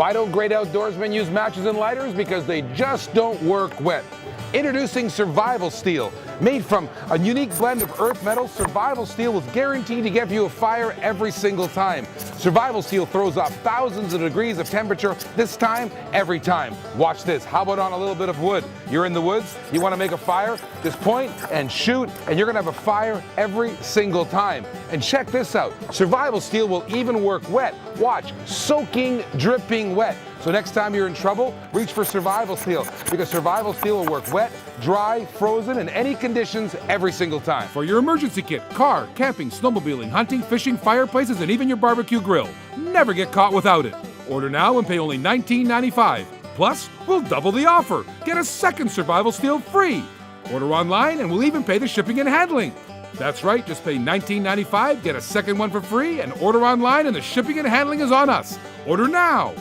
Why don't great outdoorsmen use matches and lighters? Because they just don't work wet. Introducing Survival Steel. Made from a unique blend of earth metals, Survival Steel is guaranteed to give you a fire every single time. Survival Steel throws off thousands of degrees of temperature, this time, every time. Watch this. How about on a little bit of wood? You're in the woods, you want to make a fire, just point and shoot, and you're going to have a fire every single time. And check this out. Survival Steel will even work wet. Watch, soaking, dripping wet. So next time you're in trouble, reach for Survival Steel, because Survival Steel will work wet, dry, frozen, in any conditions every single time. For your emergency kit, car, camping, snowmobiling, hunting, fishing, fireplaces, and even your barbecue grill. Never get caught without it. Order now and pay only $19.95. Plus, we'll double the offer. Get a second Survival Steel free. Order online and we'll even pay the shipping and handling. That's right, just pay $19.95, get a second one for free, and order online and the shipping and handling is on us. Order now.